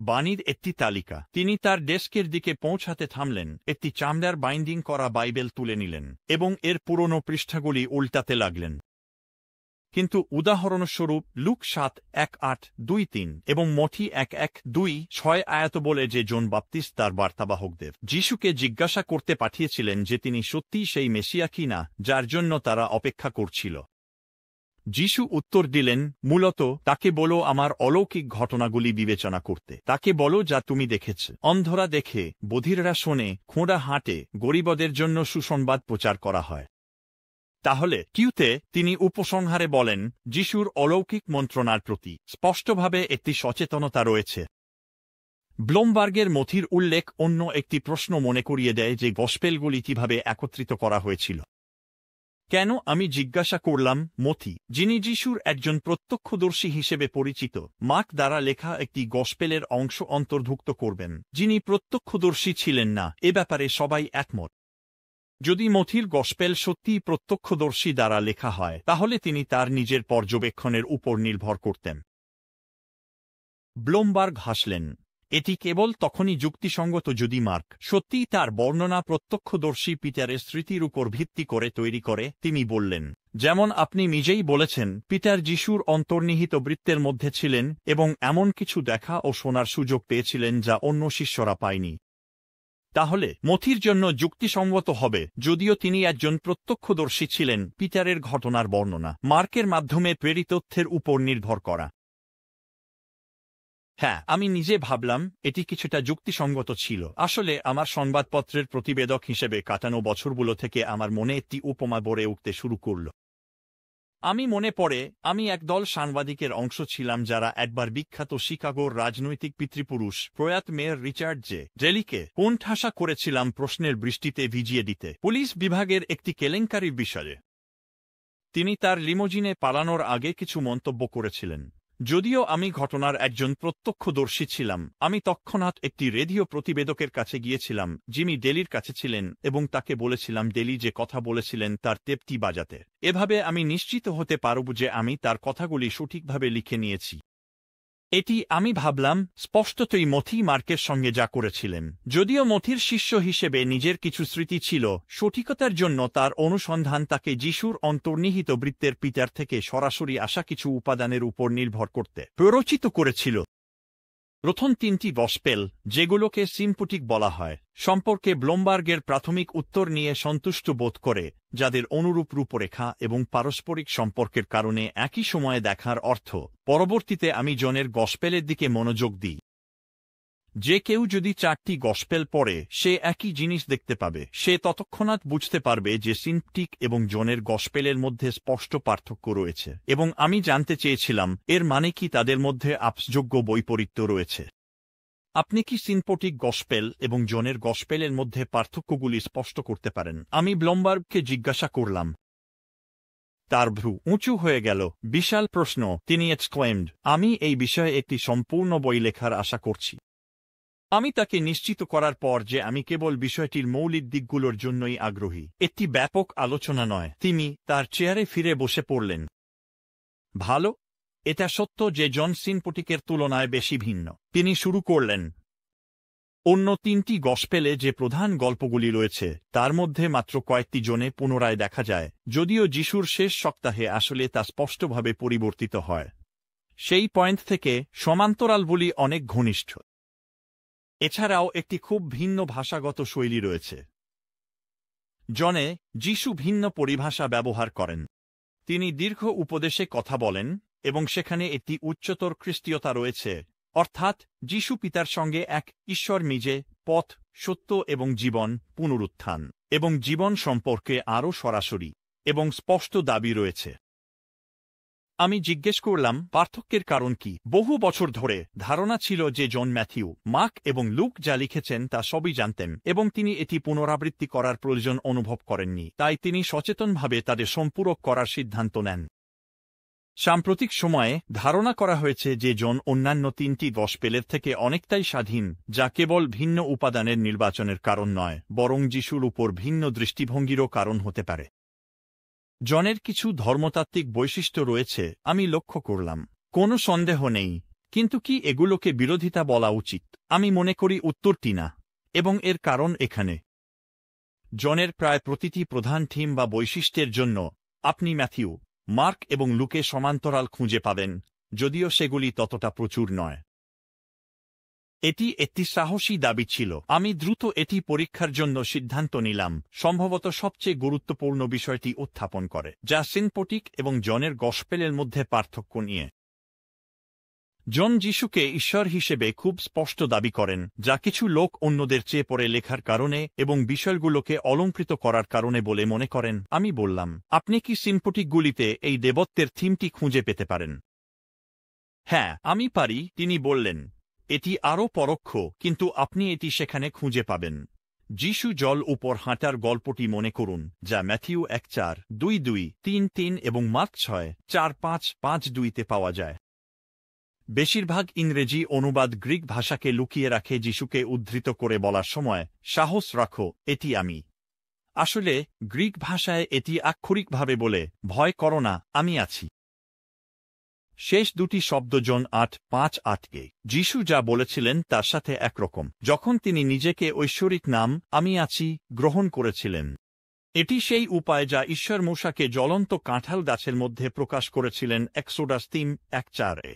বাণীর একটি তালিকা। তিনি তার ডেস্কের দিকে পৌঁছাতে থামলেন, একটি চামড়ার বাইন্ডিং করা বাইবেল তুলে নিলেন এবং এর পুরনো পৃষ্ঠাগুলি উল্টাতে লাগলেন। কিন্তু উদাহরণস্বরূপ লুক 7:1-8-2-3 এবং মথি 1:1-2-6 আয়াত বলে যে জন বাপ্তিস্ত তার বার্তাবাহকদের যিশুকে জিজ্ঞাসা করতে পাঠিয়েছিলেন যে তিনি সত্যিই সেই মেসিয়া কিনা যার জন্য তারা অপেক্ষা করছিল। যিশু উত্তর দিলেন, মূলত তাকে বলো আমার অলৌকিক ঘটনাগুলি বিবেচনা করতে। তাকে বলো যা তুমি দেখেছ। অন্ধরা দেখে, বধিররা শোনে, খোঁড়া হাঁটে, গরিবদের জন্য সুসংবাদ প্রচার করা হয়। তাহলে কিউতে তিনি উপসংহারে বলেন, যিশুর অলৌকিক মন্ত্রণার প্রতি স্পষ্টভাবে একটি সচেতনতা রয়েছে। ব্লুমবার্গের মথির উল্লেখ অন্য একটি প্রশ্ন মনে করিয়ে দেয় যে গসপেলগুলি কিভাবে একত্রিত করা হয়েছিল। কেন আমি জিজ্ঞাসা করলাম, মথি, যিনি যিশুর একজন প্রত্যক্ষদর্শী হিসেবে পরিচিত, মার্ক দ্বারা লেখা একটি গসপেলের অংশ অন্তর্ভুক্ত করবেন যিনি প্রত্যক্ষদর্শী ছিলেন না, এ ব্যাপারে সবাই একমত। যদি মথির গসপেল সত্যিই প্রত্যক্ষদর্শী দ্বারা লেখা হয় তাহলে তিনি তার নিজের পর্যবেক্ষণের উপর নির্ভর করতেন। ব্লুমবার্গ হাসলেন। এটি কেবল তখনই যুক্তিসঙ্গত যদি মার্ক সত্যিই তার বর্ণনা প্রত্যক্ষদর্শী পিটারের স্মৃতির উপর ভিত্তি করে তৈরি করে। তিনি বললেন, যেমন আপনি নিজেই বলেছেন, পিটার যিশুর অন্তর্নিহিত বৃত্তের মধ্যে ছিলেন এবং এমন কিছু দেখা ও শোনার সুযোগ পেয়েছিলেন যা অন্য শিষ্যরা পায়নি। তাহলে মথির জন্য যুক্তিসঙ্গত হবে, যদিও তিনি একজন প্রত্যক্ষদর্শী ছিলেন, পিটারের ঘটনার বর্ণনা মার্কের মাধ্যমে প্রেরিত তথ্যের উপর নির্ভর করা। হ্যাঁ, আমি নিজে ভাবলাম এটি কিছুটা যুক্তিসঙ্গত ছিল। আসলে আমার সংবাদপত্রের প্রতিবেদক হিসেবে কাটানো বছরগুলো থেকে আমার মনে একটি উপমা গড়ে উঠতে শুরু করল। আমি মনে পড়ে আমি একদল সাংবাদিকের অংশ ছিলাম যারা একবার বিখ্যাত শিকাগোর রাজনৈতিক পিতৃপুরুষ প্রয়াত মেয়র রিচার্ড জে. ডেলিকে কোণঠাসা করেছিলাম প্রশ্নের বৃষ্টিতে ভিজিয়ে দিতে পুলিশ বিভাগের একটি কেলেঙ্কারির বিষয়ে। তিনি তার লিমোজিনে পালানোর আগে কিছু মন্তব্য করেছিলেন। যদিও আমি ঘটনার একজন প্রত্যক্ষদর্শী ছিলাম, আমি তৎক্ষণাৎ একটি রেডিও প্রতিবেদকের কাছে গিয়েছিলাম যিনি ডেলির কাছে ছিলেন এবং তাকে বলেছিলাম ডেলি যে কথা বলেছিলেন তার টেপটি বাজাতে। এভাবে আমি নিশ্চিত হতে পারব যে আমি তার কথাগুলি সঠিকভাবে লিখে নিয়েছি। এটি আমি ভাবলাম স্পষ্টতই মথি মার্কের সঙ্গে যা করেছিলেন। যদিও মথির শিষ্য হিসেবে নিজের কিছু স্মৃতি ছিল, সঠিকতার জন্য তার অনুসন্ধান তাকে যিশুর অন্তর্নিহিত বৃত্তের পিটার থেকে সরাসরি আসা কিছু উপাদানের উপর নির্ভর করতে প্ররোচিত করেছিল। প্রথম তিনটি গসপেল, যেগুলোকে সিম্পটিক বলা হয়, সম্পর্কে ব্লুমবার্গের প্রাথমিক উত্তর নিয়ে সন্তুষ্ট বোধ করে, যাদের অনুরূপ রূপরেখা এবং পারস্পরিক সম্পর্কের কারণে একই সময়ে দেখার অর্থ। পরবর্তীতে আমি জনের গসপেলের দিকে মনোযোগ দিই। যে কেউ যদি 4টি গসপেল পড়ে সে একই জিনিস দেখতে পাবে। সে তৎক্ষণাৎ বুঝতে পারবে যে সিম্পটিক এবং জনের গসপেলের মধ্যে স্পষ্ট পার্থক্য রয়েছে, এবং আমি জানতে চেয়েছিলাম এর মানে কি তাদের মধ্যে আপসযোগ্য বৈপরীত্য রয়েছে। আপনি কি সিম্পটিক গসপেল এবং জনের গসপেলের মধ্যে পার্থক্যগুলি স্পষ্ট করতে পারেন? আমি ব্লুমবার্গকে জিজ্ঞাসা করলাম। তার ভ্রু উঁচু হয়ে গেল। বিশাল প্রশ্ন, তিনি এক্সক্লেমড। আমি এই বিষয়ে একটি সম্পূর্ণ বই লেখার আশা করছি। আমি তাকে নিশ্চিত করার পর যে আমি কেবল বিষয়টির মৌলিক দিকগুলোর জন্যই আগ্রহী, একটি ব্যাপক আলোচনা নয়, তিনি তার চেয়ারে ফিরে বসে পড়লেন। ভালো, এটা সত্য যে জন সিম্পটিকের তুলনায় বেশি ভিন্ন। তিনি শুরু করলেন, অন্য 3টি গসপেলে যে প্রধান গল্পগুলি রয়েছে তার মধ্যে মাত্র কয়েকটি জনে পুনরায় দেখা যায়, যদিও যিশুর শেষ সপ্তাহে আসলে তা স্পষ্টভাবে পরিবর্তিত হয়। সেই পয়েন্ট থেকে সমান্তরালগুলি অনেক ঘনিষ্ঠ। এছাড়াও একটি খুব ভিন্ন ভাষাগত শৈলী রয়েছে। জনে যিশু ভিন্ন পরিভাষা ব্যবহার করেন। তিনি দীর্ঘ উপদেশে কথা বলেন এবং সেখানে একটি উচ্চতর খ্রিস্টীয়তা রয়েছে, অর্থাৎ যিশু পিতার সঙ্গে এক ঈশ্বর নিজে, পথ, সত্য এবং জীবন, পুনরুত্থান এবং জীবন সম্পর্কে আরও সরাসরি এবং স্পষ্ট দাবি রয়েছে। আমি জিজ্ঞেস করলাম পার্থক্যের কারণ কি। বহু বছর ধরে ধারণা ছিল যে জন ম্যাথিউ, মার্ক এবং লুক যা লিখেছেন তা সবই জানতেন এবং তিনি এটি পুনরাবৃত্তি করার প্রয়োজন অনুভব করেননি, তাই তিনি সচেতনভাবে তাদের সম্পূরক করার সিদ্ধান্ত নেন। সাম্প্রতিক সময়ে ধারণা করা হয়েছে যে জন অন্যান্য 3টি গসপেলের থেকে অনেকটাই স্বাধীন, যা কেবল ভিন্ন উপাদানের নির্বাচনের কারণ নয়, বরং যিশুর উপর ভিন্ন দৃষ্টিভঙ্গিরও কারণ হতে পারে। জনের কিছু ধর্মতাত্ত্বিক বৈশিষ্ট্য রয়েছে, আমি লক্ষ্য করলাম। কোনো সন্দেহ নেই, কিন্তু কি এগুলোকে বিরোধিতা বলা উচিত? আমি মনে করি উত্তরটি না, এবং এর কারণ এখানে। জনের প্রায় প্রতিটি প্রধান থিম বা বৈশিষ্ট্যের জন্য আপনি ম্যাথিউ, মার্ক এবং লুকে সমান্তরাল খুঁজে পাবেন, যদিও সেগুলি ততটা প্রচুর নয়। এটি একটি সাহসী দাবি ছিল। আমি দ্রুত এটি পরীক্ষার জন্য সিদ্ধান্ত নিলাম, সম্ভবত সবচেয়ে গুরুত্বপূর্ণ বিষয়টি উত্থাপন করে, যা সিনপটিক এবং জনের গসপেলের মধ্যে পার্থক্য নিয়ে। জন যিশুকে ঈশ্বর হিসেবে খুব স্পষ্ট দাবি করেন, যা কিছু লোক অন্যদের চেয়ে পরে লেখার কারণে এবং বিষয়গুলোকে অলঙ্কৃত করার কারণে বলে মনে করেন। আমি বললাম, আপনি কি সিম্পটিকগুলিতে এই দেবত্বের থিমটি খুঁজে পেতে পারেন? হ্যাঁ, আমি পারি, তিনি বললেন। এটি আরও পরোক্ষ, কিন্তু আপনি এটি সেখানে খুঁজে পাবেন। যিশু জল উপর হাঁটার গল্পটি মনে করুন, যা ম্যাথিউ 1:4-2-2-3-3 এবং মার্ক 6:4-5-5-2-তে পাওয়া যায়। বেশিরভাগ ইংরেজি অনুবাদ গ্রিক ভাষাকে লুকিয়ে রাখে যিশুকে উদ্ধৃত করে বলার সময়, সাহস রাখো, এটি আমি। আসলে গ্রিক ভাষায় এটি আক্ষরিকভাবে বলে, ভয় করো না, আমি আছি। শেষ দুটি শব্দ জন 8:5-8-কে যিশু যা বলেছিলেন তার সাথে একরকম, যখন তিনি নিজেকে ঐশ্বরিক নাম আমি আছি গ্রহণ করেছিলেন। এটি সেই উপায় যা ঈশ্বর মূসাকে জ্বলন্ত কাঁঠাল গাছের মধ্যে প্রকাশ করেছিলেন এক্সোডাস 3:1-4-এ।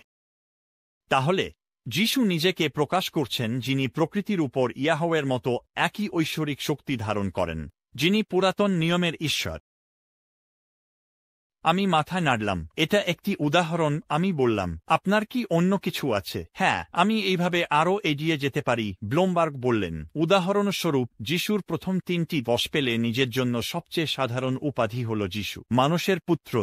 তাহলে যিশু নিজেকে প্রকাশ করছেন যিনি প্রকৃতির উপর ইয়াহওয়ের মতো একই ঐশ্বরিক শক্তি ধারণ করেন, যিনি পুরাতন নিয়মের ঈশ্বর। আমি মাথা নাড়লাম। এটা একটি উদাহরণ, আমি বললাম। আপনার কি অন্য কিছু আছে? হ্যাঁ, আমি এইভাবে আরও এগিয়ে যেতে পারি, ব্লুমবার্গ বললেন। উদাহরণস্বরূপ, যিশুর প্রথম 3টি গসপেলে নিজের জন্য সবচেয়ে সাধারণ উপাধি হল যিশু, মানুষের পুত্র।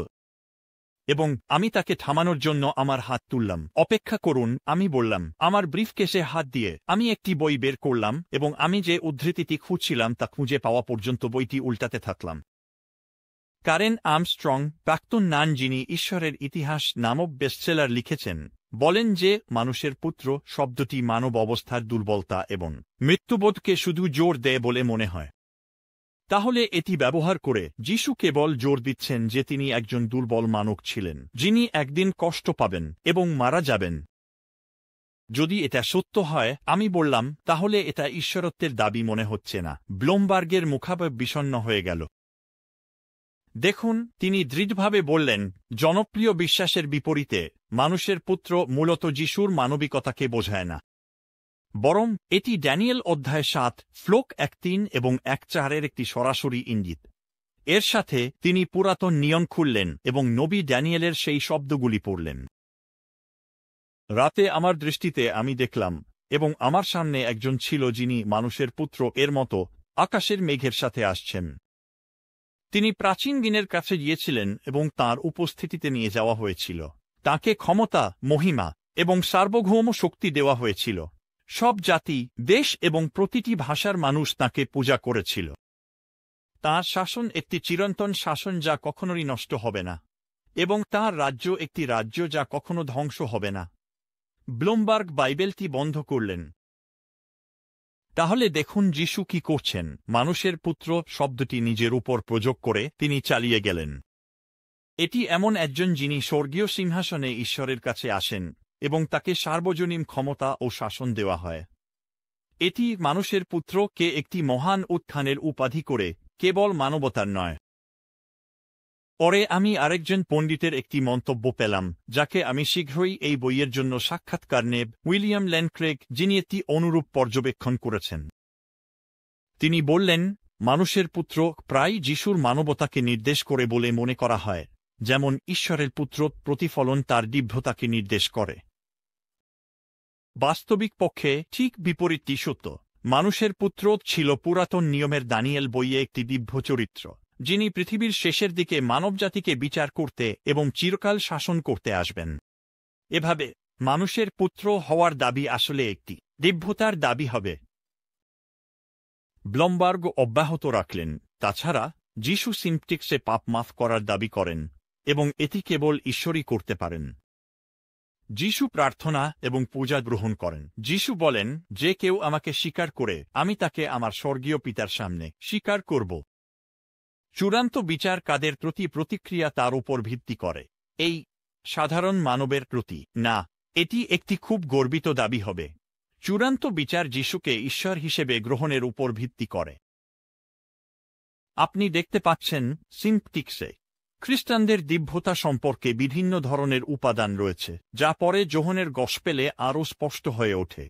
এবং আমি তাকে থামানোর জন্য আমার হাত তুললাম। অপেক্ষা করুন, আমি বললাম, আমার ব্রিফকেসে হাত দিয়ে। আমি একটি বই বের করলাম এবং আমি যে উদ্ধৃতিটি খুঁজছিলাম তা খুঁজে পাওয়া পর্যন্ত বইটি উল্টাতে থাকলাম। কারেন আর্মস্ট্রং, প্রাক্তন নান যিনি ঈশ্বরের ইতিহাস নামক বেস্টসেলার লিখেছেন, বলেন যে মানুষের পুত্র শব্দটি মানব অবস্থার দুর্বলতা এবং মৃত্যুবোধকে শুধু জোর দেয় বলে মনে হয়। তাহলে এটি ব্যবহার করে যিশু কেবল জোর দিচ্ছেন যে তিনি একজন দুর্বল মানব ছিলেন, যিনি একদিন কষ্ট পাবেন এবং মারা যাবেন। যদি এটা সত্য হয়, আমি বললাম, তাহলে এটা ঈশ্বরত্বের দাবি মনে হচ্ছে না। ব্লুমবার্গের মুখাবয়ব বিষণ্ণ হয়ে গেল। দেখুন, তিনি দৃঢ়ভাবে বললেন, জনপ্রিয় বিশ্বাসের বিপরীতে মানুষের পুত্র মূলত যিশুর মানবিকতাকে বোঝায় না, বরং এটি ড্যানিয়েল অধ্যায় 7 শ্লোক 1:3 এবং 1:4-এর একটি সরাসরি ইঙ্গিত। এর সাথে তিনি পুরাতন নিয়ম খুললেন এবং নবী ড্যানিয়েলের সেই শব্দগুলি পড়লেন। রাতে আমার দৃষ্টিতে আমি দেখলাম, এবং আমার সামনে একজন ছিল যিনি মানুষের পুত্র এর মতো আকাশের মেঘের সাথে আসছেন। তিনি প্রাচীন দিনের কাছে গিয়েছিলেন এবং তাঁর উপস্থিতিতে নিয়ে যাওয়া হয়েছিল। তাঁকে ক্ষমতা, মহিমা এবং সার্বভৌম শক্তি দেওয়া হয়েছিল। সব জাতি, দেশ এবং প্রতিটি ভাষার মানুষ তাঁকে পূজা করেছিল। তাঁর শাসন একটি চিরন্তন শাসন যা কখনোই নষ্ট হবে না, এবং তাঁর রাজ্য একটি রাজ্য যা কখনো ধ্বংস হবে না। ব্লুমবার্গ বাইবেলটি বন্ধ করলেন। তাহলে দেখুন যিশু কি করছেন। মানুষের পুত্র শব্দটি নিজের উপর প্রয়োগ করে তিনি চালিয়ে গেলেন। এটি এমন একজন যিনি স্বর্গীয় সিংহাসনে ঈশ্বরের কাছে আসেন এবং তাকে সার্বজনীন ক্ষমতা ও শাসন দেওয়া হয়। এটি মানুষের পুত্রকে একটি মহান উত্থানের উপাধি করে, কেবল মানবতার নয়। পরে আমি আরেকজন পণ্ডিতের একটি মন্তব্য পেলাম, যাকে আমি শীঘ্রই এই বইয়ের জন্য সাক্ষাৎকার নেব, উইলিয়াম লেন ক্রেগ, যিনি একটি অনুরূপ পর্যবেক্ষণ করেছেন। তিনি বললেন, মানুষের পুত্র প্রায় যিশুর মানবতাকে নির্দেশ করে বলে মনে করা হয়, যেমন ঈশ্বরের পুত্র প্রতিফলন তার দিব্যতাকে নির্দেশ করে। বাস্তবিক পক্ষে ঠিক বিপরীতটি সত্য। মানুষের পুত্র ছিল পুরাতন নিয়মের দানিয়েল বইয়ে একটি দিব্য চরিত্র, যিনি পৃথিবীর শেষের দিকে মানবজাতিকে বিচার করতে এবং চিরকাল শাসন করতে আসবেন। এভাবে মানুষের পুত্র হওয়ার দাবি আসলে একটি দিব্যতার দাবি হবে। ব্লুমবার্গ অব্যাহত রাখলেন, তাছাড়া যিশু সিম্পটিক্সে পাপ মাফ করার দাবি করেন, এবং এটি কেবল ঈশ্বরই করতে পারেন। যিশু প্রার্থনা এবং পূজা গ্রহণ করেন। যিশু বলেন, যে কেউ আমাকে স্বীকার করে, আমি তাকে আমার স্বর্গীয় পিতার সামনে স্বীকার করব। চূড়ান্ত বিচার কাদের প্রতি প্রতিক্রিয়া তার উপর ভিত্তি করে, এই সাধারণ মানবের প্রতি না, এটি একটি খুব গর্বিত দাবি হবে। চূড়ান্ত বিচার যিশুকে ঈশ্বর হিসেবে গ্রহণের উপর ভিত্তি করে। আপনি দেখতে পাচ্ছেন সিম্পটিক্সে খ্রিস্টানদের দিব্যতা সম্পর্কে বিভিন্ন ধরনের উপাদান রয়েছে, যা পরে যোহনের গসপেলে আরও স্পষ্ট হয়ে ওঠে।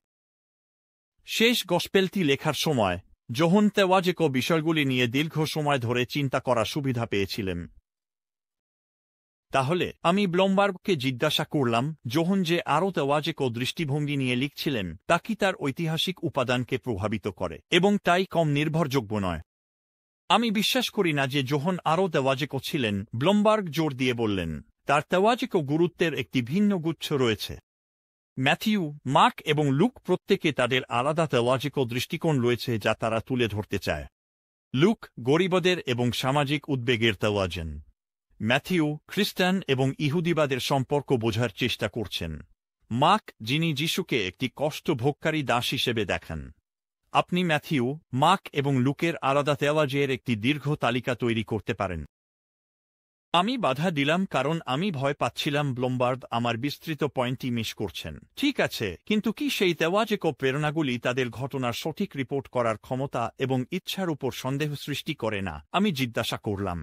শেষ গসপেলটি লেখার সময় যোহন তেওয়াজিক বিষয়গুলি নিয়ে দীর্ঘ সময় ধরে চিন্তা করার সুবিধা পেয়েছিলেন। তাহলে আমি ব্লমবার্গকে জিজ্ঞাসা করলাম, যোহন যে আরও তেওয়াজিক দৃষ্টিভঙ্গি নিয়ে লিখছিলেন তা কি তার ঐতিহাসিক উপাদানকে প্রভাবিত করে এবং তাই কম নির্ভরযোগ্য নয়? আমি বিশ্বাস করি না যে যোহন আরও তেওয়াজিক ছিলেন, ব্লমবার্গ জোর দিয়ে বললেন। তার তেওয়াজিক গুরুত্বের একটি ভিন্ন গুচ্ছ রয়েছে। ম্যাথিউ, মার্ক এবং লুক প্রত্যেকে তাদের আলাদা তেওয়াজিক দৃষ্টিকোণ রয়েছে যা তারা তুলে ধরতে চায়। লুক গরিবদের এবং সামাজিক উদ্বেগের তেওয়াজেন। ম্যাথিউ খ্রিস্টান এবং ইহুদিবাদের সম্পর্ক বোঝার চেষ্টা করছেন। মার্ক যিনি যিশুকে একটি কষ্টভোগকারী দাস হিসেবে দেখেন। আপনি ম্যাথিউ, মার্ক এবং লুকের আলাদা তেওয়াজের একটি দীর্ঘ তালিকা তৈরি করতে পারেন। আমি বাধা দিলাম কারণ আমি ভয় পাচ্ছিলাম ব্লমবার্গ আমার বিস্তৃত পয়েন্টটি মিস করছেন। ঠিক আছে, কিন্তু কি সেই তেওয়াজিক প্রেরণাগুলি তাদের ঘটনার সঠিক রিপোর্ট করার ক্ষমতা এবং ইচ্ছার উপর সন্দেহ সৃষ্টি করে না? আমি জিজ্ঞাসা করলাম।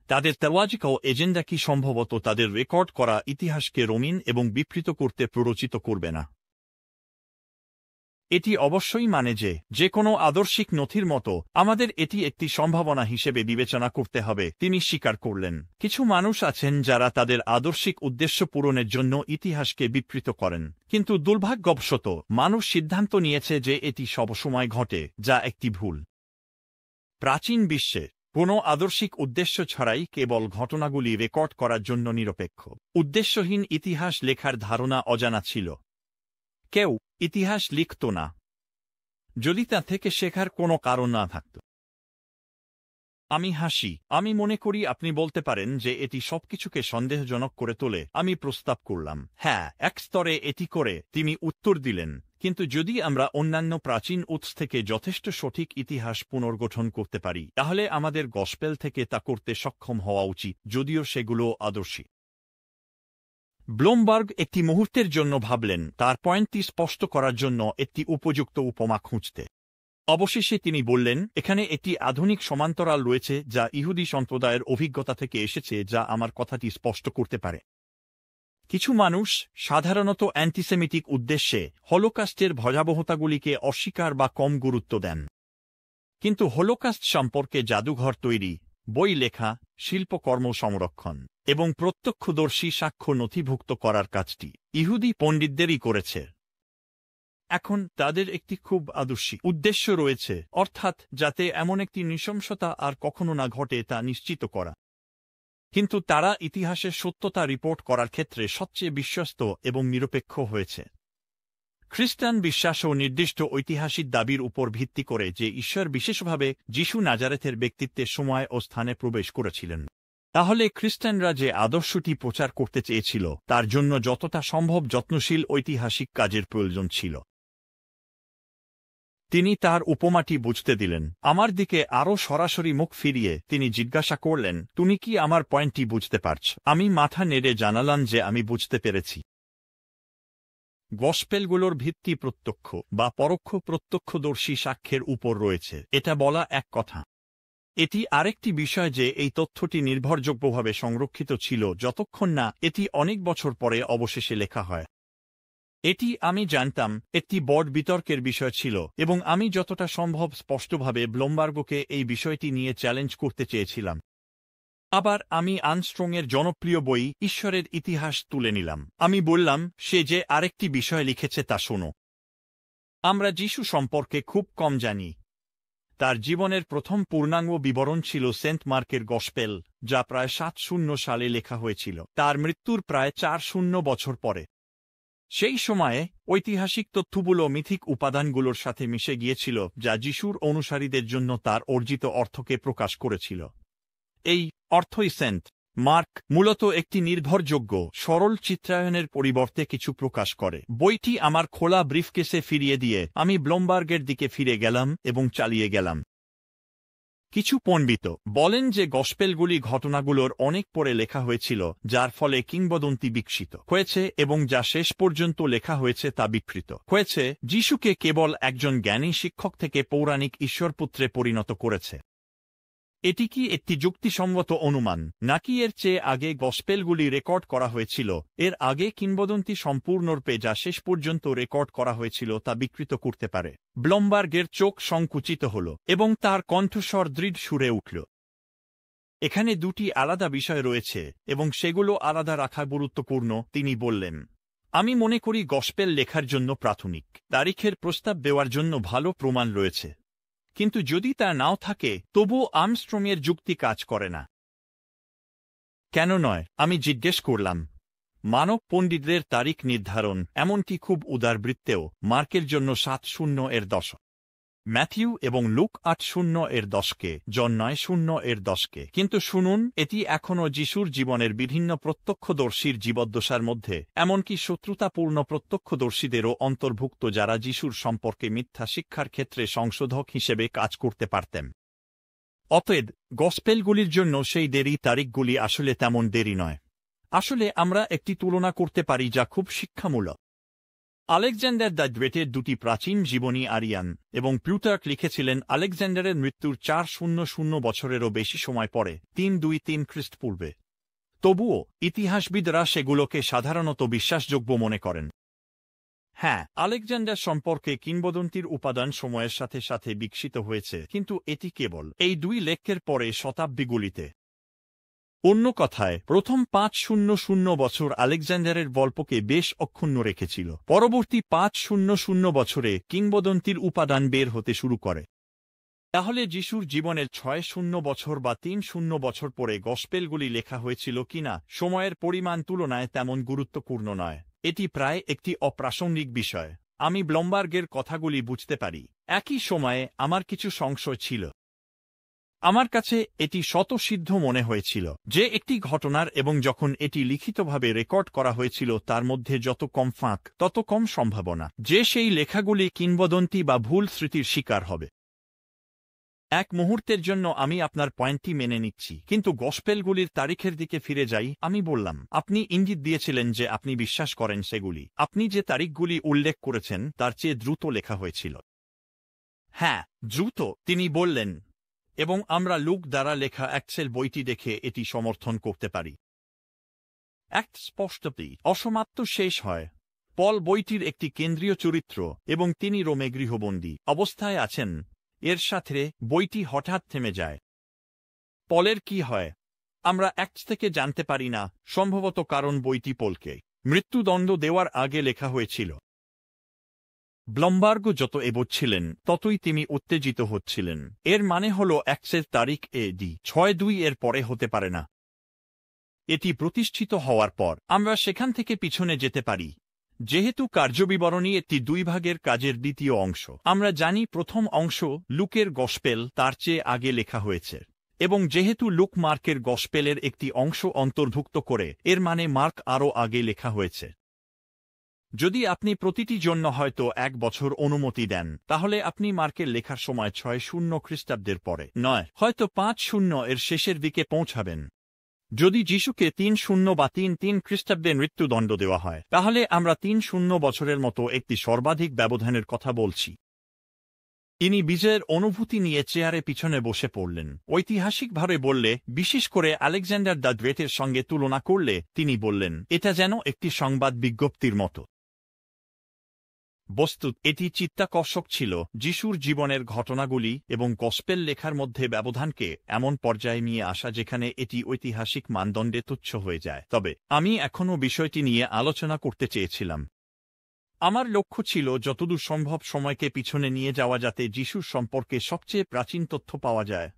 তাদের তেওয়াজিক এজেন্ডা কি সম্ভবত তাদের রেকর্ড করা ইতিহাসকে রঙিন এবং বিকৃত করতে প্ররোচিত করবে না? এটি অবশ্যই মানে যে কোনো আদর্শিক নথির মতো আমাদের এটি একটি সম্ভাবনা হিসেবে বিবেচনা করতে হবে, তিনি স্বীকার করলেন। কিছু মানুষ আছেন যারা তাদের আদর্শিক উদ্দেশ্য পূরণের জন্য ইতিহাসকে বিকৃত করেন, কিন্তু দুর্ভাগ্যবশত মানুষ সিদ্ধান্ত নিয়েছে যে এটি সবসময় ঘটে, যা একটি ভুল। প্রাচীন বিশ্বে কোনো আদর্শিক উদ্দেশ্য ছাড়াই কেবল ঘটনাগুলি রেকর্ড করার জন্য নিরপেক্ষ উদ্দেশ্যহীন ইতিহাস লেখার ধারণা অজানা ছিল। কেউ ইতিহাস লিখত না যদি তা থেকে শেখার কোনো কারণ না থাকত। আমি হাসি। আমি মনে করি আপনি বলতে পারেন যে এটি সবকিছুকে সন্দেহজনক করে তোলে। আমি প্রস্তাব করলাম, হ্যাঁ, এক স্তরে এটি করে। তিনি উত্তর দিলেন, কিন্তু যদি আমরা অন্যান্য প্রাচীন উৎস থেকে যথেষ্ট সঠিক ইতিহাস পুনর্গঠন করতে পারি, তাহলে আমাদের গসপেল থেকে তা করতে সক্ষম হওয়া উচিত, যদিও সেগুলো আদর্শিক। ব্লমবার্গ একটি মুহূর্তের জন্য ভাবলেন, তার পয়েন্টটি স্পষ্ট করার জন্য একটি উপযুক্ত উপমা খুঁজতে। অবশেষে তিনি বললেন, এখানে একটি আধুনিক সমান্তরাল রয়েছে যা ইহুদি সম্প্রদায়ের অভিজ্ঞতা থেকে এসেছে, যা আমার কথাটি স্পষ্ট করতে পারে। কিছু মানুষ সাধারণত অ্যান্টিসেমিটিক উদ্দেশ্যে হলোকাস্টের ভয়াবহতাগুলিকে অস্বীকার বা কম গুরুত্ব দেন, কিন্তু হলোকাস্ট সম্পর্কে জাদুঘর তৈরি, বই লেখা, শিল্পকর্ম সংরক্ষণ এবং প্রত্যক্ষদর্শী সাক্ষ্য নথিভুক্ত করার কাজটি ইহুদি পণ্ডিতদেরই করেছে। এখন তাদের একটি খুব আদর্শিক উদ্দেশ্য রয়েছে, অর্থাৎ যাতে এমন একটি নৃশংসতা আর কখনো না ঘটে তা নিশ্চিত করা। কিন্তু তারা ইতিহাসের সত্যতা রিপোর্ট করার ক্ষেত্রে সবচেয়ে বিশ্বস্ত এবং নিরপেক্ষ হয়েছে। খ্রিস্টান বিশ্বাসও নির্দিষ্ট ঐতিহাসিক দাবির উপর ভিত্তি করে যে ঈশ্বর বিশেষভাবে যিশু নাজারেথের ব্যক্তিত্বের সময় ও স্থানে প্রবেশ করেছিলেন। তাহলে খ্রিস্টানরা যে আদর্শটি প্রচার করতে চেয়েছিল তার জন্য যতটা সম্ভব যত্নশীল ঐতিহাসিক কাজের প্রয়োজন ছিল। তিনি তার উপমাটি বুঝতে দিলেন। আমার দিকে আরও সরাসরি মুখ ফিরিয়ে তিনি জিজ্ঞাসা করলেন, তুমি কি আমার পয়েন্টটি বুঝতে পারছ? আমি মাথা নেড়ে জানালাম যে আমি বুঝতে পেরেছি। গসপেলগুলোর ভিত্তি প্রত্যক্ষ বা পরোক্ষ প্রত্যক্ষদর্শী সাক্ষ্যের উপর রয়েছে, এটা বলা এক কথা। এটি আরেকটি বিষয় যে এই তথ্যটি নির্ভরযোগ্যভাবে সংরক্ষিত ছিল যতক্ষণ না এটি অনেক বছর পরে অবশেষে লেখা হয়। এটি আমি জানতাম একটি বড় বিতর্কের বিষয় ছিল, এবং আমি যতটা সম্ভব স্পষ্টভাবে ব্লমবার্গকে এই বিষয়টি নিয়ে চ্যালেঞ্জ করতে চেয়েছিলাম। আবার আমি আর্মস্ট্রংয়ের জনপ্রিয় বই ঈশ্বরের ইতিহাস তুলে নিলাম। আমি বললাম, সে যে আরেকটি বিষয় লিখেছে তা শোনো। আমরা যিশু সম্পর্কে খুব কম জানি। তার জীবনের প্রথম পূর্ণাঙ্গ বিবরণ ছিল সেন্ট মার্কের গসপেল, যা প্রায় ৭০ সালে লেখা হয়েছিল, তার মৃত্যুর প্রায় ৪০ বছর পরে। সেই সময়ে ঐতিহাসিক তথ্যগুলো মিথিক উপাদানগুলোর সাথে মিশে গিয়েছিল, যা যিশুর অনুসারীদের জন্য তার অর্জিত অর্থকে প্রকাশ করেছিল। এই অর্থই সেন্ট মার্ক মূলত একটি নির্ভরযোগ্য সরল চিত্রায়নের পরিবর্তে কিছু প্রকাশ করে। বইটি আমার খোলা ব্রিফকেসে ফিরিয়ে দিয়ে আমি ব্লমবার্গের দিকে ফিরে গেলাম এবং চালিয়ে গেলাম। কিছু পণ্ডিত বলেন যে গসপেলগুলি ঘটনাগুলোর অনেক পরে লেখা হয়েছিল, যার ফলে কিংবদন্তি বিকশিত হয়েছে এবং যা শেষ পর্যন্ত লেখা হয়েছে তা বিকৃত হয়েছে যিশুকে কেবল একজন জ্ঞানী শিক্ষক থেকে পৌরাণিক ঈশ্বরপুত্রে পরিণত করেছে। এটি কি একটি যুক্তিসঙ্গত অনুমান, নাকি এর চেয়ে আগে গসপেলগুলি রেকর্ড করা হয়েছিল, এর আগে কিংবদন্তি সম্পূর্ণরূপে যা শেষ পর্যন্ত রেকর্ড করা হয়েছিল তা বিকৃত করতে পারে? ব্লমবার্গের চোখ সংকুচিত হল এবং তার কণ্ঠস্বর দৃঢ় সুরে উঠল। এখানে দুটি আলাদা বিষয় রয়েছে এবং সেগুলো আলাদা রাখা গুরুত্বপূর্ণ, তিনি বললেন। আমি মনে করি গসপেল লেখার জন্য প্রাথমিক তারিখের প্রস্তাব দেওয়ার জন্য ভালো প্রমাণ রয়েছে, কিন্তু যদি তা নাও থাকে তবুও আর্মস্ট্রংয়ের যুক্তি কাজ করে না। কেন নয়? আমি জিজ্ঞেস করলাম। মানব পণ্ডিতদের তারিখ নির্ধারণ, এমনকি খুব উদারবৃত্তেও, মার্কের জন্য 7-0-10, ম্যাথিউ এবং লুক 8-0-10, জন 9-0-10। কিন্তু শুনুন, এটি এখনও যিশুর জীবনের বিভিন্ন প্রত্যক্ষদর্শীর জীবদ্দশার মধ্যে, এমনকি শত্রুতাপূর্ণ প্রত্যক্ষদর্শীদেরও অন্তর্ভুক্ত, যারা যিশুর সম্পর্কে মিথ্যা শিক্ষার ক্ষেত্রে সংশোধক হিসেবে কাজ করতে পারতেন। অতএব গসপেলগুলির জন্য সেই দেরি তারিখগুলি আসলে তেমন দেরি নয়। আসলে আমরা একটি তুলনা করতে পারি যা খুব শিক্ষামূলক। আলেকজান্ডার দ্য গ্রেটের দুটি প্রাচীন জীবনী আরিয়ান এবং প্লুটার্ক লিখেছিলেন আলেকজান্ডারের মৃত্যুর 400 বছরেরও বেশি সময় পরে, 323 খ্রিস্টপূর্বে। তবুও ইতিহাসবিদরা সেগুলোকে সাধারণত বিশ্বাসযোগ্য মনে করেন। হ্যাঁ, আলেকজান্ডার সম্পর্কে কিংবদন্তির উপাদান সময়ের সাথে সাথে বিকশিত হয়েছে, কিন্তু এটি কেবল এই দুই লেখকের পরে শতাব্দীগুলিতে। অন্য কথায়, প্রথম 500 বছর আলেকজান্ডারের গল্পকে বেশ অক্ষুণ্ণ রেখেছিল। পরবর্তী 500 বছরে কিংবদন্তির উপাদান বের হতে শুরু করে। তাহলে যিশুর জীবনের 600 বছর বা 300 বছর পরে গসপেলগুলি লেখা হয়েছিল কিনা সময়ের পরিমাণ তুলনায় তেমন গুরুত্বপূর্ণ নয়। এটি প্রায় একটি অপ্রাসঙ্গিক বিষয়। আমি ব্লমবার্গের কথাগুলি বুঝতে পারি। একই সময়ে আমার কিছু সংশয় ছিল। আমার কাছে এটি স্বতঃসিদ্ধ মনে হয়েছিল যে একটি ঘটনার এবং যখন এটি লিখিতভাবে রেকর্ড করা হয়েছিল তার মধ্যে যত কম ফাঁক, তত কম সম্ভাবনা যে সেই লেখাগুলি কিংবদন্তি বা ভুল স্মৃতির শিকার হবে। এক মুহূর্তের জন্য আমি আপনার পয়েন্টটি মেনে নিচ্ছি, কিন্তু গসপেলগুলির তারিখের দিকে ফিরে যাই। আমি বললাম, আপনি ইঙ্গিত দিয়েছিলেন যে আপনি বিশ্বাস করেন সেগুলি, আপনি যে তারিখগুলি উল্লেখ করেছেন তার চেয়ে দ্রুত লেখা হয়েছিল। হ্যাঁ, দ্রুত, তিনি বললেন, এবং আমরা লুক দ্বারা লেখা অ্যাক্টসের বইটি দেখে এটি সমর্থন করতে পারি। অ্যাক্ট স্পষ্টতই অসমাপ্ত শেষ হয়। পল বইটির একটি কেন্দ্রীয় চরিত্র এবং তিনি রোমে গৃহবন্দী অবস্থায় আছেন। এর সাথে বইটি হঠাৎ থেমে যায়। পলের কি হয় আমরা অ্যাক্টস থেকে জানতে পারি না, সম্ভবত কারণ বইটি পলকে মৃত্যুদণ্ড দেওয়ার আগে লেখা হয়েছিল। ব্লমবার্গ যত এগোচ্ছিলেন ততই তিনি উত্তেজিত হচ্ছিলেন। এর মানে হল অ্যাক্টসের তারিখ AD 62 এর পরে হতে পারে না। এটি প্রতিষ্ঠিত হওয়ার পর আমরা সেখান থেকে পিছনে যেতে পারি। যেহেতু কার্যবিবরণী একটি 2 ভাগের কাজের দ্বিতীয় অংশ, আমরা জানি প্রথম অংশ লুকের গসপেল তার চেয়ে আগে লেখা হয়েছে, এবং যেহেতু লুক মার্কের গসপেলের একটি অংশ অন্তর্ভুক্ত করে, এর মানে মার্ক আরও আগে লেখা হয়েছে। যদি আপনি প্রতিটি জন্য হয়তো 1 বছর অনুমতি দেন, তাহলে আপনি মার্কের লেখার সময় 60 খ্রিস্টাব্দের পরে নয়, হয়তো 50 এর শেষের দিকে পৌঁছাবেন। যদি যিশুকে 30 বা 33 খ্রিস্টাব্দে মৃত্যুদণ্ড দেওয়া হয়, তাহলে আমরা 30 বছরের মতো একটি সর্বাধিক ব্যবধানের কথা বলছি। তিনি বিজয়ের অনুভূতি নিয়ে চেয়ারে পিছনে বসে পড়লেন। ঐতিহাসিকভাবে বললে, বিশেষ করে আলেকজান্ডার দ্য গ্রেটের সঙ্গে তুলনা করলে, তিনি বললেন, এটা যেন একটি সংবাদ বিজ্ঞপ্তির মতো। বস্তুত এটি চিত্তাকর্ষক ছিল যিশুর জীবনের ঘটনাগুলি এবং গসপেল লেখার মধ্যে ব্যবধানকে এমন পর্যায়ে নিয়ে আসা যেখানে এটি ঐতিহাসিক মানদণ্ডে তুচ্ছ হয়ে যায়। তবে আমি এখনও বিষয়টি নিয়ে আলোচনা করতে চেয়েছিলাম। আমার লক্ষ্য ছিল যতদূর সম্ভব সময়কে পিছনে নিয়ে যাওয়া, যাতে যিশুর সম্পর্কে সবচেয়ে প্রাচীন তথ্য পাওয়া যায়।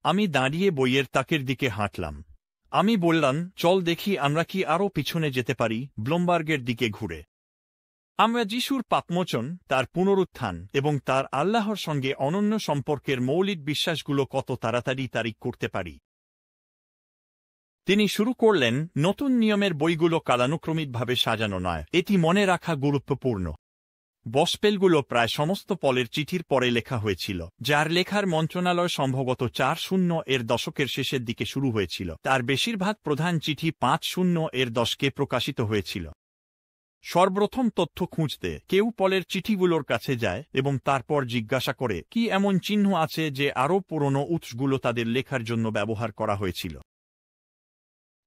আমি দাঁড়িয়ে বইয়ের তাকের দিকে হাঁটলাম। আমি বললাম, চল দেখি আমরা কি আরও পিছনে যেতে পারি। ব্লমবার্গের দিকে ঘুরে আমরা যিশুর পাপমোচন, তার পুনরুত্থান এবং তার আল্লাহর সঙ্গে অনন্য সম্পর্কের মৌলিক বিশ্বাসগুলো কত তাড়াতাড়ি তারিখ করতে পারি। তিনি শুরু করলেন, নতুন নিয়মের বইগুলো কালানুক্রমিকভাবে সাজানো নয়, এটি মনে রাখা গুরুত্বপূর্ণ। গসপেলগুলো প্রায় সমস্ত পলের চিঠির পরে লেখা হয়েছিল, যার লেখার মন্ত্রণালয় সম্ভবত 40 এর দশকের শেষের দিকে শুরু হয়েছিল। তার বেশিরভাগ প্রধান চিঠি 50 এর দশকে প্রকাশিত হয়েছিল। সর্বপ্রথম তথ্য খুঁজতে কেউ পলের চিঠিগুলোর কাছে যায় এবং তারপর জিজ্ঞাসা করে কি এমন চিহ্ন আছে যে আরও পুরনো উৎসগুলো তাদের লেখার জন্য ব্যবহার করা হয়েছিল।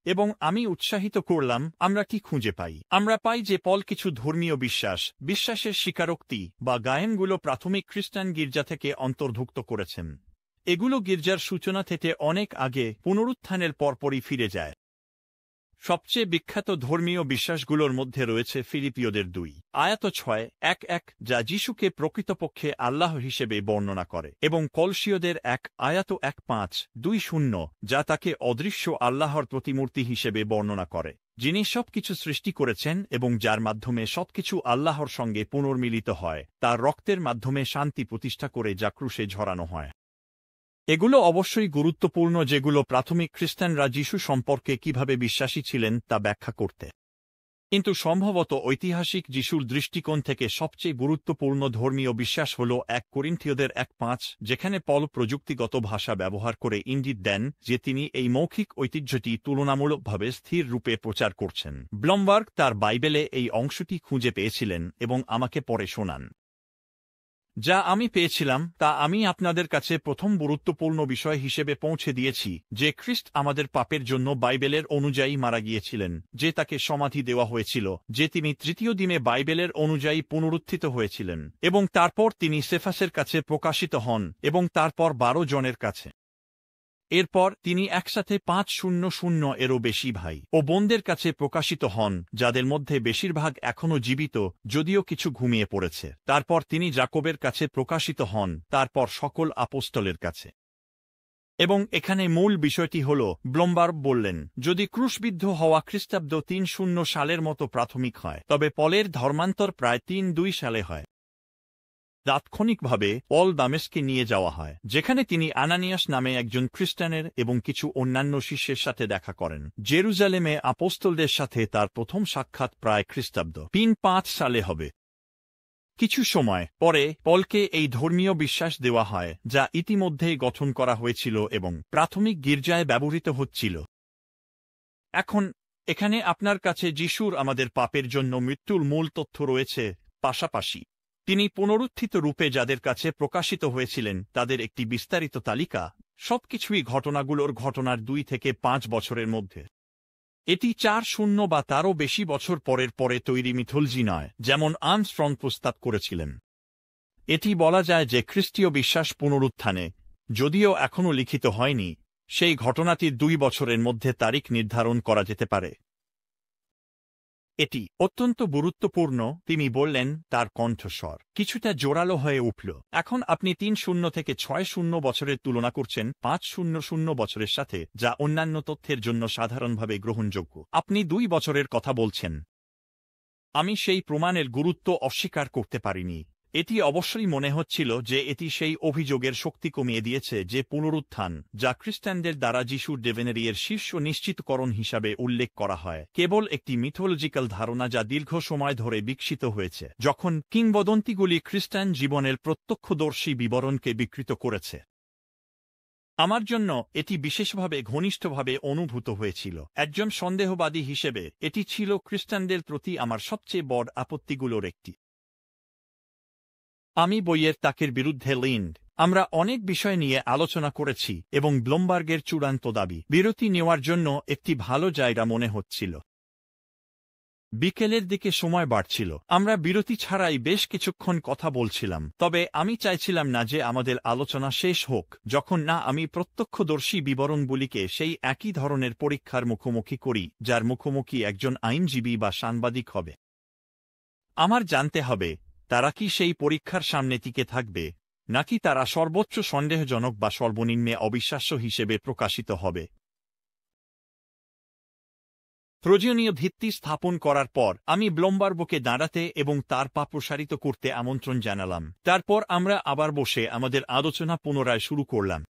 এবং আমি উৎসাহিত করলাম, আমরা কি খুঁজে পাই? আমরা পাই যে পল কিছু ধর্মীয় বিশ্বাসের স্বীকারোক্তি বা গায়েনগুলো প্রাথমিক খ্রিস্টান গির্জা থেকে অন্তর্ভুক্ত করেছেন। এগুলো গির্জার সূচনা থেকে অনেক আগে পুনরুত্থানের পরপরই ফিরে যায়। সবচেয়ে বিখ্যাত ধর্মীয় বিশ্বাসগুলোর মধ্যে রয়েছে ফিলিপিওদের 2:6-1 যা যিশুকে প্রকৃতপক্ষে আল্লাহ হিসেবে বর্ণনা করে, এবং কলসীয়দের 1:1-5-2 যা তাকে অদৃশ্য আল্লাহর প্রতিমূর্তি হিসেবে বর্ণনা করে, যিনি সবকিছু সৃষ্টি করেছেন এবং যার মাধ্যমে সবকিছু আল্লাহর সঙ্গে পুনর্মিলিত হয়, তার রক্তের মাধ্যমে শান্তি প্রতিষ্ঠা করে যা ক্রুশে ঝরানো হয়। এগুলো অবশ্যই গুরুত্বপূর্ণ, যেগুলো প্রাথমিক খ্রিস্টানরা যিশু সম্পর্কে কিভাবে বিশ্বাসী ছিলেন তা ব্যাখ্যা করতে। কিন্তু সম্ভবত ঐতিহাসিক যিশুর দৃষ্টিকোণ থেকে সবচেয়ে গুরুত্বপূর্ণ ধর্মীয় বিশ্বাস হল 1 করিন্থীয়দের 1:5, যেখানে পল প্রযুক্তিগত ভাষা ব্যবহার করে ইঙ্গিত দেন যে তিনি এই মৌখিক ঐতিহ্যটি তুলনামূলকভাবে স্থির রূপে প্রচার করছেন। ব্লমবার্গ তার বাইবেলে এই অংশটি খুঁজে পেয়েছিলেন এবং আমাকে পড়ে শোনান। যা আমি পেয়েছিলাম তা আমি আপনাদের কাছে প্রথম গুরুত্বপূর্ণ বিষয় হিসেবে পৌঁছে দিয়েছি, যে খ্রিস্ট আমাদের পাপের জন্য বাইবেলের অনুযায়ী মারা গিয়েছিলেন, যে তাকে সমাধি দেওয়া হয়েছিল, যে তিনি তৃতীয় দিনে বাইবেলের অনুযায়ী পুনরুত্থিত হয়েছিলেন, এবং তারপর তিনি সেফাসের কাছে প্রকাশিত হন এবং তারপর 12 জনের কাছে। এরপর তিনি একসাথে 500 এরও বেশি ভাই ও বোনদের কাছে প্রকাশিত হন, যাদের মধ্যে বেশিরভাগ এখনও জীবিত, যদিও কিছু ঘুমিয়ে পড়েছে। তারপর তিনি যাকবের কাছে প্রকাশিত হন, তারপর সকল আপোস্তলের কাছে। এবং এখানে মূল বিষয়টি হল, ব্লমবার্গ বললেন, যদি ক্রুশবিদ্ধ হওয়া খ্রিস্টাব্দ 300 সালের মতো প্রাথমিক হয়, তবে পলের ধর্মান্তর প্রায় 3-2 সালে হয়। তাৎক্ষণিকভাবে পল দামেস্কে নিয়ে যাওয়া হয়, যেখানে তিনি আনানিয়াস নামে একজন খ্রিস্টানের এবং কিছু অন্যান্য শিষ্যের সাথে দেখা করেন। জেরুজালেমে আপোস্তলদের সাথে তার প্রথম সাক্ষাৎ প্রায় খ্রিস্টাব্দ 3-5 সালে হবে। কিছু সময় পরে পলকে এই ধর্মীয় বিশ্বাস দেওয়া হয়, যা ইতিমধ্যেই গঠন করা হয়েছিল এবং প্রাথমিক গির্জায় ব্যবহৃত হচ্ছিল। এখন এখানে আপনার কাছে যিশুর আমাদের পাপের জন্য মৃত্যুর মূল তথ্য রয়েছে, পাশাপাশি তিনি পুনরুত্থিত রূপে যাদের কাছে প্রকাশিত হয়েছিলেন তাদের একটি বিস্তারিত তালিকা, সবকিছুই ঘটনার 2 থেকে 5 বছরের মধ্যে। এটি 400 বা তারও বেশি বছর পরে তৈরি মিথোলজি নয়, যেমন আর্মস্ট্রং প্রস্তাব করেছিলেন। এটি বলা যায় যে খ্রিস্টীয় বিশ্বাস পুনরুত্থানে, যদিও এখনও লিখিত হয়নি, সেই ঘটনাটির 2 বছরের মধ্যে তারিখ নির্ধারণ করা যেতে পারে। এটি অত্যন্ত গুরুত্বপূর্ণ, তিনি বললেন, তার কণ্ঠস্বর কিছুটা জোরালো হয়ে উঠল। এখন আপনি 30 থেকে 60 বছরের তুলনা করছেন 500 বছরের সাথে, যা অন্যান্য তথ্যের জন্য সাধারণভাবে গ্রহণযোগ্য। আপনি 2 বছরের কথা বলছেন। আমি সেই প্রমাণের গুরুত্ব অস্বীকার করতে পারিনি। এটি অবশ্যই মনে হচ্ছিল যে এটি সেই অভিযোগের শক্তি কমিয়ে দিয়েছে যে পুনরুত্থান, যা খ্রিস্টানদের দ্বারা যিশুর ডেভেনেরিয়ের শীর্ষ নিশ্চিতকরণ হিসাবে উল্লেখ করা হয়, কেবল একটি মিথোলজিক্যাল ধারণা যা দীর্ঘ সময় ধরে বিকশিত হয়েছে, যখন কিংবদন্তিগুলি খ্রিস্টান জীবনের প্রত্যক্ষদর্শী বিবরণকে বিকৃত করেছে। আমার জন্য এটি বিশেষভাবে ঘনিষ্ঠভাবে অনুভূত হয়েছিল। একজন সন্দেহবাদী হিসেবে এটি ছিল খ্রিস্টানদের প্রতি আমার সবচেয়ে বড় আপত্তিগুলোর একটি। আমি বইয়ের তাকের বিরুদ্ধে লিন্ড আমরা অনেক বিষয় নিয়ে আলোচনা করেছি এবং ব্লমবার্গের চূড়ান্ত দাবি বিরতি নেওয়ার জন্য একটি ভালো জায়গা মনে হচ্ছিল। বিকেলের দিকে সময় বাড়ছিল, আমরা বিরতি ছাড়াই বেশ কিছুক্ষণ কথা বলছিলাম, তবে আমি চাইছিলাম না যে আমাদের আলোচনা শেষ হোক যখন না আমি প্রত্যক্ষদর্শী বিবরণগুলিকে সেই একই ধরনের পরীক্ষার মুখোমুখি করি যার মুখোমুখি একজন আইনজীবী বা সাংবাদিক হবে। আমার জানতে হবে তারা কি সেই পরীক্ষার সামনে টিকে থাকবে, নাকি তারা সর্বোচ্চ সন্দেহজনক বা সর্বনিম্নে অবিশ্বাস্য হিসেবে প্রকাশিত হবে। প্রয়োজনীয় ভিত্তি স্থাপন করার পর আমি ব্লমবার্গকে দাঁড়াতে এবং তার পা প্রসারিত করতে আমন্ত্রণ জানালাম। তারপর আমরা আবার বসে আমাদের আলোচনা পুনরায় শুরু করলাম।